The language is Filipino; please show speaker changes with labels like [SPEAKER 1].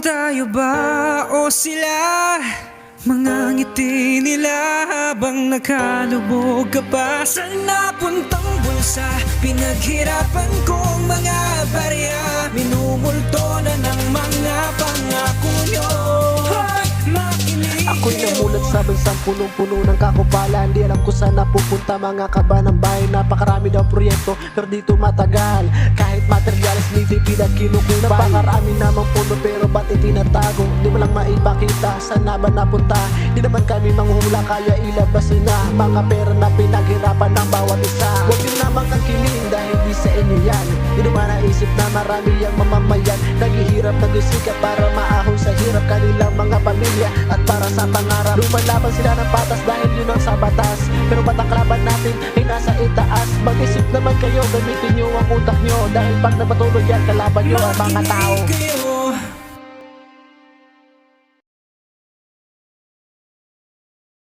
[SPEAKER 1] tayo ba o sila? Mga ngiti nila habang nakalubog ka pa sa napuntang bulsa. Pinaghirapan kong mga barya, minumulto na ng mga pangako nyo. Hoy, makinig
[SPEAKER 2] Ako'y
[SPEAKER 1] kayo.
[SPEAKER 2] namulat sa bansang punong-puno ng kakupalan. Di alam kung saan napupunta mga kaba ng bahay. Napakarami daw proyekto pero dito matagal. Kahit materials hindi pinagkinukupan. Napakarami namang puno pero ba't itinatago? Di mo lang maipakita saan na ba napunta. Di naman kami manghuhula kaya ilabas na mga pera na pinaghirapan ng bawat isa. Huwag yun namang kakiling dahil di sa inyo yan. Di naman naisip na marami ang mamamayan naghihirap nagsisikap para maahon sa hirap kanilang mga pamilya at para sa pangarap. Lumalaban sila ng patas dahil yun ang sa batas. Pero ba't ang kalaban natin ay nasa itaas? Mag-isip naman kayo, gamitin nyo ang utak nyo. Dahil pag napatuloy yan, kalaban nyo ang mga tao.
[SPEAKER 1] Makinig kayo.